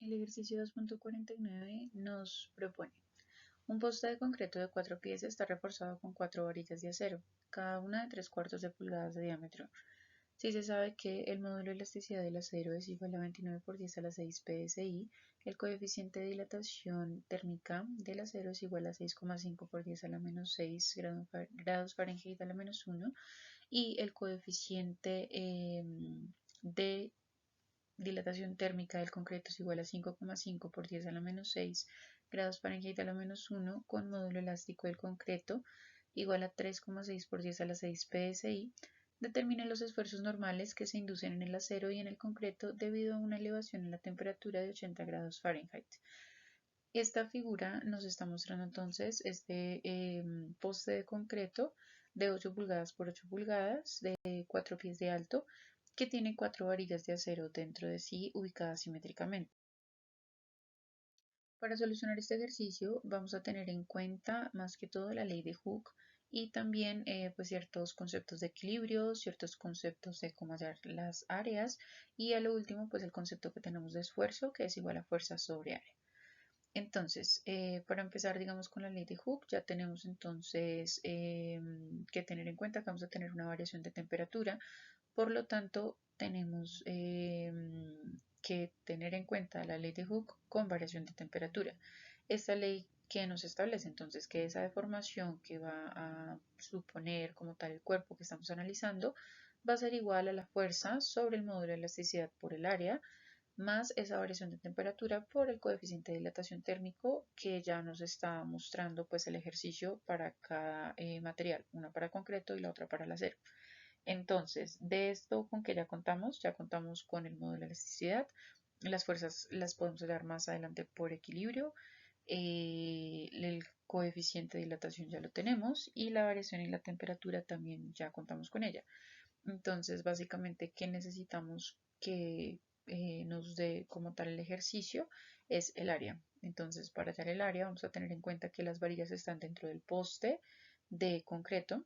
El ejercicio 2.49 nos propone un poste de concreto de 4 pies está reforzado con 4 varillas de acero, cada una de 3/4 de pulgadas de diámetro. Si se sabe que el módulo de elasticidad del acero es igual a 29 por 10 a la 6 psi, el coeficiente de dilatación térmica del acero es igual a 6,5 por 10 a la menos 6 grados Fahrenheit a la menos 1 y el coeficiente de dilatación térmica del concreto es igual a 5,5 por 10 a la menos 6 grados Fahrenheit a la menos 1 con módulo elástico del concreto igual a 3,6 por 10 a la 6 psi, determine los esfuerzos normales que se inducen en el acero y en el concreto debido a una elevación en la temperatura de 80 grados Fahrenheit. Esta figura nos está mostrando entonces este poste de concreto de 8 pulgadas por 8 pulgadas de 4 pies de alto que tiene 4 varillas de acero dentro de sí ubicadas simétricamente. Para solucionar este ejercicio vamos a tener en cuenta más que todo la ley de Hooke y también pues ciertos conceptos de equilibrio, ciertos conceptos de cómo hallar las áreas y a lo último pues el concepto que tenemos de esfuerzo que es igual a fuerza sobre área. Entonces, para empezar, digamos, con la ley de Hooke, ya tenemos entonces que tener en cuenta que vamos a tener una variación de temperatura, por lo tanto, tenemos que tener en cuenta la ley de Hooke con variación de temperatura. Esta ley que nos establece entonces que esa deformación que va a suponer como tal el cuerpo que estamos analizando va a ser igual a la fuerza sobre el módulo de elasticidad por el área más esa variación de temperatura por el coeficiente de dilatación térmico que ya nos está mostrando pues el ejercicio para cada material, una para concreto y la otra para el acero. Entonces, de esto con que ya contamos con el módulo de elasticidad, las fuerzas las podemos dar más adelante por equilibrio, el coeficiente de dilatación ya lo tenemos y la variación en la temperatura también ya contamos con ella. Entonces, básicamente, ¿qué necesitamos que nos dé como tal el ejercicio? Es el área. Entonces, para hallar el área, vamos a tener en cuenta que las varillas están dentro del poste de concreto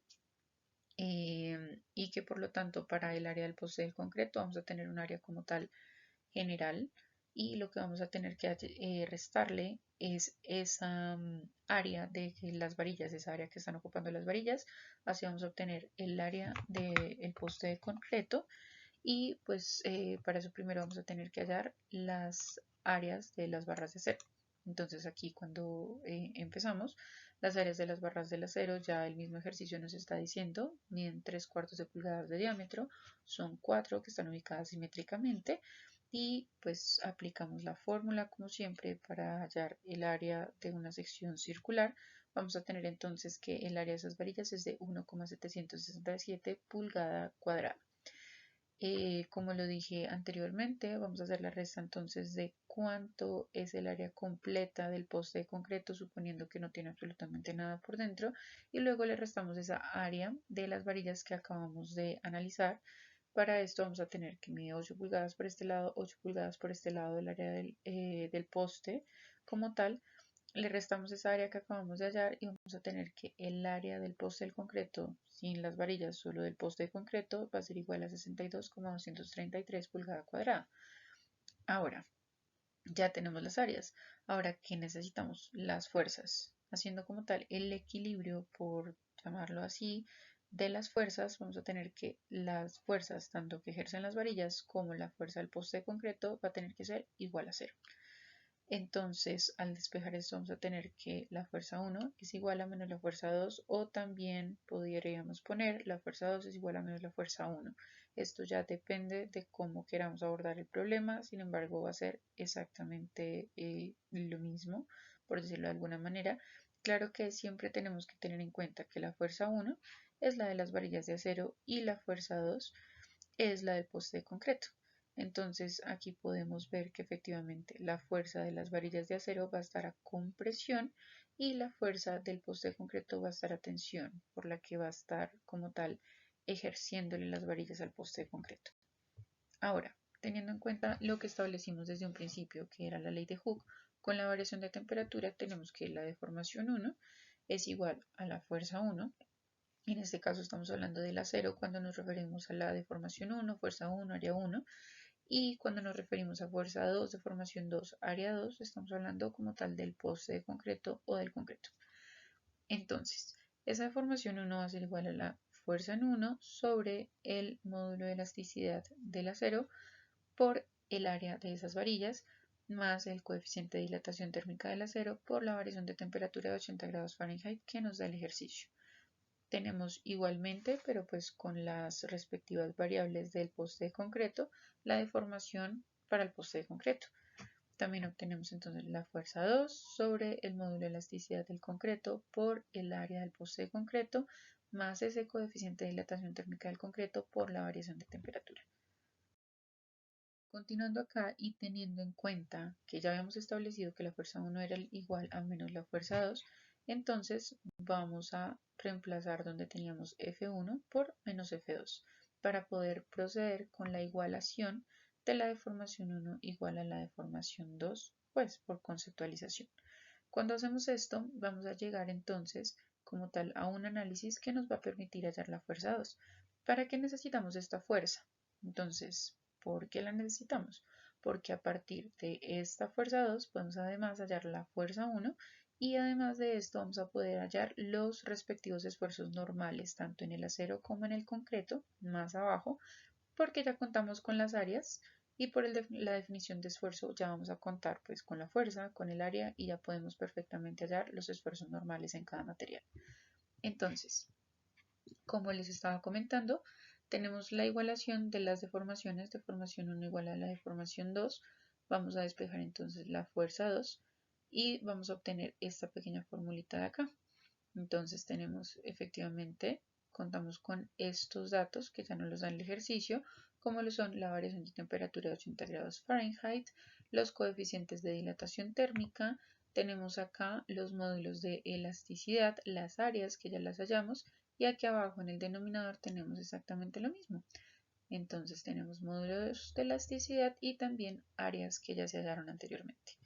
y que por lo tanto para el área del poste del concreto vamos a tener un área como tal general y lo que vamos a tener que restarle es esa área de las varillas, esa área que están ocupando las varillas, así vamos a obtener el área del poste de concreto y pues para eso primero vamos a tener que hallar las áreas de las barras de acero. Entonces aquí cuando empezamos, las áreas de las barras del acero, ya el mismo ejercicio nos está diciendo, miden 3/4 de pulgadas de diámetro, son 4 que están ubicadas simétricamente y pues aplicamos la fórmula como siempre para hallar el área de una sección circular. Vamos a tener entonces que el área de esas varillas es de 1,767 pulgada cuadrada. Como lo dije anteriormente, vamos a hacer la resta entonces de cuánto es el área completa del poste de concreto, suponiendo que no tiene absolutamente nada por dentro, y luego le restamos esa área de las varillas que acabamos de analizar. Para esto vamos a tener que medir 8 pulgadas por este lado, 8 pulgadas por este lado del área del poste como tal. Le restamos esa área que acabamos de hallar y vamos a tener que el área del poste del concreto sin las varillas, solo del poste de concreto, va a ser igual a 62,233 pulgada cuadrada. Ahora, ya tenemos las áreas. Ahora, ¿qué necesitamos? Las fuerzas. Haciendo como tal el equilibrio, por llamarlo así, de las fuerzas, vamos a tener que las fuerzas, tanto que ejercen las varillas como la fuerza del poste de concreto, va a tener que ser igual a cero. Entonces, al despejar esto, vamos a tener que la fuerza 1 es igual a menos la fuerza 2 o también podríamos poner la fuerza 2 es igual a menos la fuerza 1. Esto ya depende de cómo queramos abordar el problema, sin embargo va a ser exactamente lo mismo, por decirlo de alguna manera. Claro que siempre tenemos que tener en cuenta que la fuerza 1 es la de las varillas de acero y la fuerza 2 es la del poste de concreto. Entonces aquí podemos ver que efectivamente la fuerza de las varillas de acero va a estar a compresión y la fuerza del poste de concreto va a estar a tensión, por la que va a estar como tal ejerciéndole las varillas al poste de concreto. Ahora, teniendo en cuenta lo que establecimos desde un principio, que era la ley de Hooke, con la variación de temperatura tenemos que la deformación 1 es igual a la fuerza 1. En este caso estamos hablando del acero cuando nos referimos a la deformación 1, fuerza 1, área 1, Y cuando nos referimos a fuerza 2, deformación 2, área 2, estamos hablando como tal del poste de concreto o del concreto. Entonces, esa deformación 1 va a ser igual a la fuerza en 1 sobre el módulo de elasticidad del acero por el área de esas varillas más el coeficiente de dilatación térmica del acero por la variación de temperatura de 80 grados Fahrenheit que nos da el ejercicio. Tenemos igualmente, pero pues con las respectivas variables del poste de concreto, la deformación para el poste de concreto. También obtenemos entonces la fuerza 2 sobre el módulo de elasticidad del concreto por el área del poste de concreto más ese coeficiente de dilatación térmica del concreto por la variación de temperatura. Continuando acá y teniendo en cuenta que ya habíamos establecido que la fuerza 1 era igual a menos la fuerza 2, entonces vamos a reemplazar donde teníamos F1 por menos F2 para poder proceder con la igualación de la deformación 1 igual a la deformación 2, pues por conceptualización. Cuando hacemos esto, vamos a llegar entonces como tal a un análisis que nos va a permitir hallar la fuerza 2. ¿Para qué necesitamos esta fuerza? Entonces, ¿por qué la necesitamos? Porque a partir de esta fuerza 2 podemos además hallar la fuerza 1 y además de esto vamos a poder hallar los respectivos esfuerzos normales tanto en el acero como en el concreto, más abajo, porque ya contamos con las áreas y por la definición de esfuerzo ya vamos a contar pues con la fuerza, con el área y ya podemos perfectamente hallar los esfuerzos normales en cada material. Entonces, como les estaba comentando, tenemos la igualación de las deformaciones, deformación 1 igual a la deformación 2, vamos a despejar entonces la fuerza 2 y vamos a obtener esta pequeña formulita de acá. Entonces tenemos efectivamente, contamos con estos datos que ya nos los da el ejercicio, como lo son la variación de temperatura de 80 grados Fahrenheit, los coeficientes de dilatación térmica, tenemos acá los módulos de elasticidad, las áreas que ya las hallamos, y aquí abajo en el denominador tenemos exactamente lo mismo. Entonces tenemos módulos de elasticidad y también áreas que ya se hallaron anteriormente.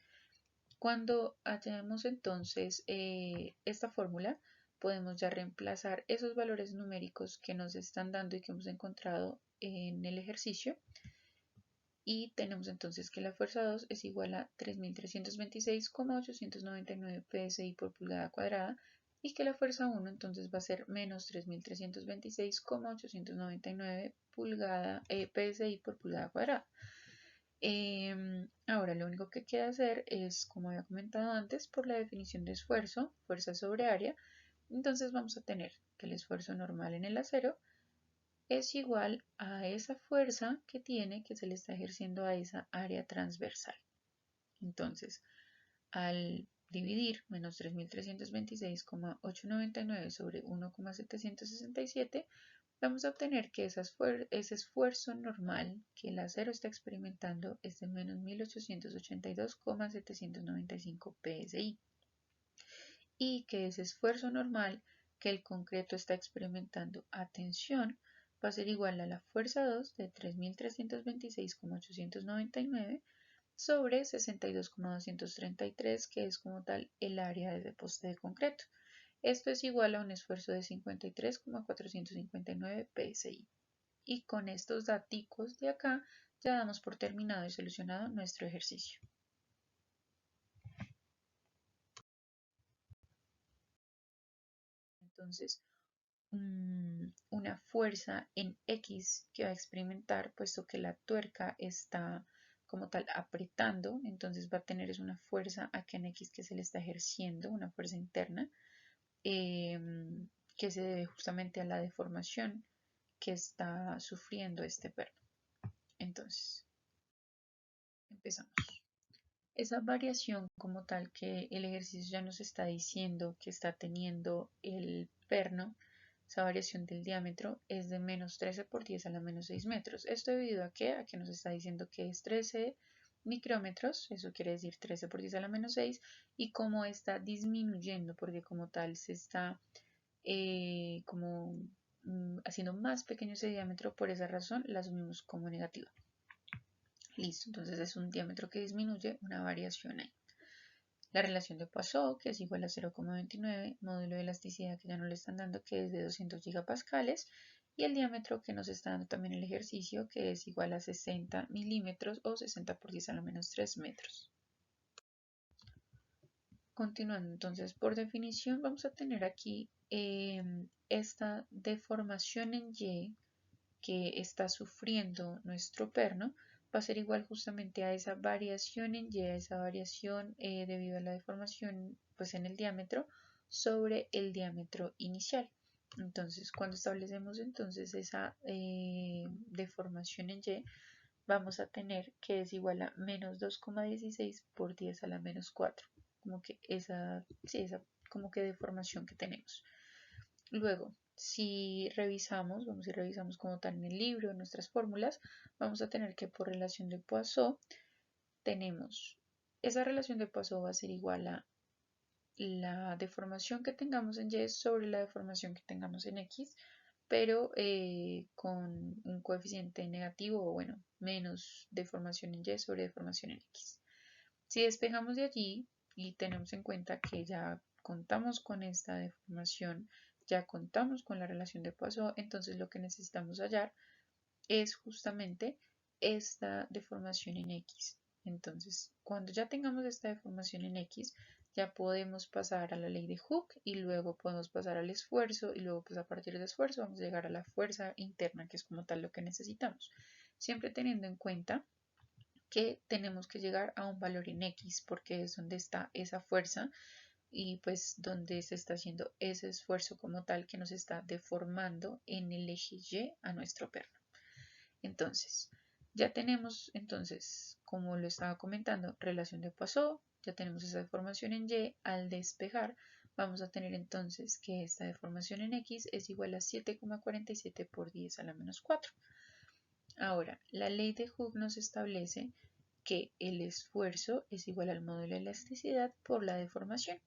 Cuando hallamos entonces esta fórmula, podemos ya reemplazar esos valores numéricos que nos están dando y que hemos encontrado en el ejercicio. Y tenemos entonces que la fuerza 2 es igual a 3.326,899 psi por pulgada cuadrada y que la fuerza 1 entonces va a ser menos 3.326,899 psi por pulgada cuadrada. Ahora lo único que queda hacer es, como había comentado antes, por la definición de esfuerzo, fuerza sobre área, entonces vamos a tener que el esfuerzo normal en el acero es igual a esa fuerza que tiene, que se le está ejerciendo a esa área transversal. Entonces, al dividir menos 3.326,899 sobre 1,767, vamos a obtener que ese esfuerzo normal que el acero está experimentando es de menos 1882,795 psi y que ese esfuerzo normal que el concreto está experimentando a tensión va a ser igual a la fuerza 2 de 3.326,899 sobre 62,233, que es como tal el área de poste de concreto. Esto es igual a un esfuerzo de 53,459 psi. Y con estos datos de acá ya damos por terminado y solucionado nuestro ejercicio. Entonces, una fuerza en X que va a experimentar, puesto que la tuerca está como tal apretando, entonces va a tener una fuerza aquí en X que se le está ejerciendo, una fuerza interna, que se debe justamente a la deformación que está sufriendo este perno. Entonces, empezamos. Esa variación como tal que el ejercicio ya nos está diciendo que está teniendo el perno, esa variación del diámetro es de menos 13 por 10 a la menos 6 metros. ¿Esto debido a qué? A que nos está diciendo que es 13 micrómetros, eso quiere decir 13 por 10 a la menos 6, y cómo está disminuyendo, porque como tal se está haciendo más pequeño ese diámetro, por esa razón la asumimos como negativa. Listo, entonces es un diámetro que disminuye, una variación ahí. La relación de Poisson, que es igual a 0,29, módulo de elasticidad que ya no le están dando, que es de 200 gigapascales, y el diámetro que nos está dando también el ejercicio, que es igual a 60 milímetros o 60 por 10 a la menos 3 metros. Continuando, entonces, por definición vamos a tener aquí esta deformación en Y que está sufriendo nuestro perno va a ser igual justamente a esa variación en Y, a esa variación debido a la deformación pues en el diámetro sobre el diámetro inicial. Entonces, cuando establecemos entonces esa deformación en Y, vamos a tener que es igual a menos 2,16 por 10 a la menos 4, como que esa como que deformación que tenemos. Luego, si revisamos, vamos y revisamos como tal en el libro, en nuestras fórmulas, vamos a tener que por relación de Poisson tenemos, esa relación de Poisson va a ser igual a la deformación que tengamos en Y sobre la deformación que tengamos en X, pero con un coeficiente negativo o bueno, menos deformación en Y sobre deformación en X. Si despejamos de allí y tenemos en cuenta que ya contamos con esta deformación, ya contamos con la relación de Poisson, entonces lo que necesitamos hallar es justamente esta deformación en X. Entonces, cuando ya tengamos esta deformación en X, ya podemos pasar a la ley de Hooke y luego podemos pasar al esfuerzo y luego pues a partir del esfuerzo vamos a llegar a la fuerza interna, que es como tal lo que necesitamos. Siempre teniendo en cuenta que tenemos que llegar a un valor en X porque es donde está esa fuerza y pues donde se está haciendo ese esfuerzo como tal que nos está deformando en el eje Y a nuestro perno. Entonces, ya tenemos entonces, como lo estaba comentando, relación de Poisson, ya tenemos esa deformación en Y, al despejar vamos a tener entonces que esta deformación en X es igual a 7,47 por 10 a la menos 4. Ahora, la ley de Hooke nos establece que el esfuerzo es igual al módulo de elasticidad por la deformación.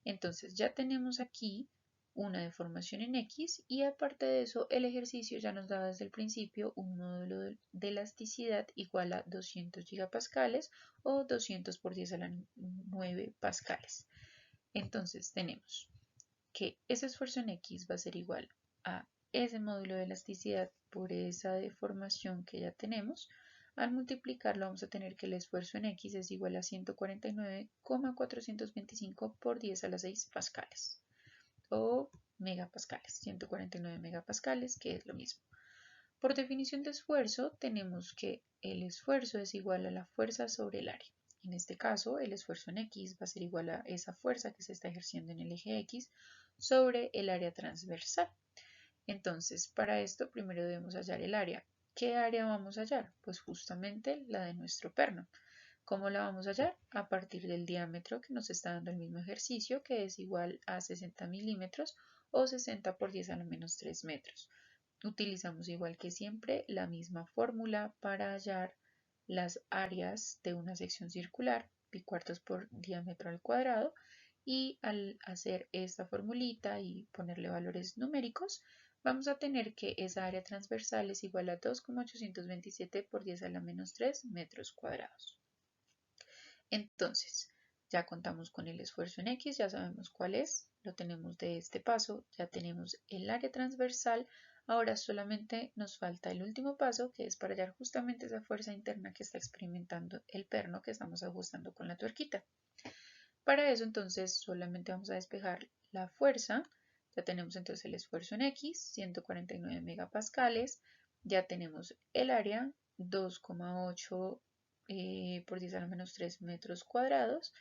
Entonces ya tenemos aquí una deformación en X y aparte de eso el ejercicio ya nos daba desde el principio un módulo de elasticidad igual a 200 gigapascales o 200 por 10 a la 9 pascales. Entonces tenemos que ese esfuerzo en X va a ser igual a ese módulo de elasticidad por esa deformación que ya tenemos. Al multiplicarlo vamos a tener que el esfuerzo en X es igual a 149,425 por 10 a la 6 pascales o megapascales, 149 megapascales, que es lo mismo. Por definición de esfuerzo tenemos que el esfuerzo es igual a la fuerza sobre el área. En este caso, el esfuerzo en X va a ser igual a esa fuerza que se está ejerciendo en el eje X sobre el área transversal. Entonces, para esto primero debemos hallar el área. ¿Qué área vamos a hallar? Pues justamente la de nuestro perno. ¿Cómo la vamos a hallar? A partir del diámetro que nos está dando el mismo ejercicio, que es igual a 60 milímetros o 60 por 10 a la menos 3 metros. Utilizamos igual que siempre la misma fórmula para hallar las áreas de una sección circular, pi cuartos por diámetro al cuadrado, y al hacer esta formulita y ponerle valores numéricos, vamos a tener que esa área transversal es igual a 2,827 por 10 a la menos 3 metros cuadrados. Entonces, ya contamos con el esfuerzo en X, ya sabemos cuál es, lo tenemos de este paso, ya tenemos el área transversal, ahora solamente nos falta el último paso, que es para hallar justamente esa fuerza interna que está experimentando el perno que estamos ajustando con la tuerquita. Para eso entonces solamente vamos a despejar la fuerza, ya tenemos entonces el esfuerzo en X, 149 megapascales, ya tenemos el área, 2,8 por 10 a la menos 3 metros cuadrados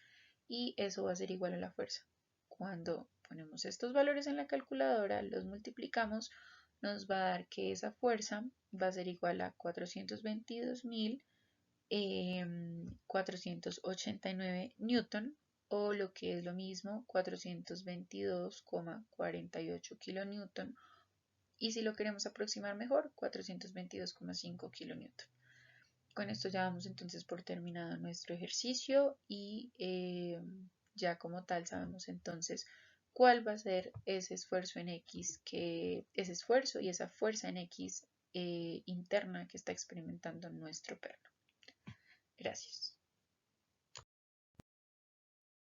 y eso va a ser igual a la fuerza. Cuando ponemos estos valores en la calculadora, los multiplicamos, nos va a dar que esa fuerza va a ser igual a 422.489 newton o lo que es lo mismo 422,48 kilonewton y si lo queremos aproximar mejor 422,5 kilonewton. Con esto ya vamos entonces por terminado nuestro ejercicio y ya como tal sabemos entonces cuál va a ser ese esfuerzo en X, ese esfuerzo y esa fuerza en X interna que está experimentando nuestro perno. Gracias.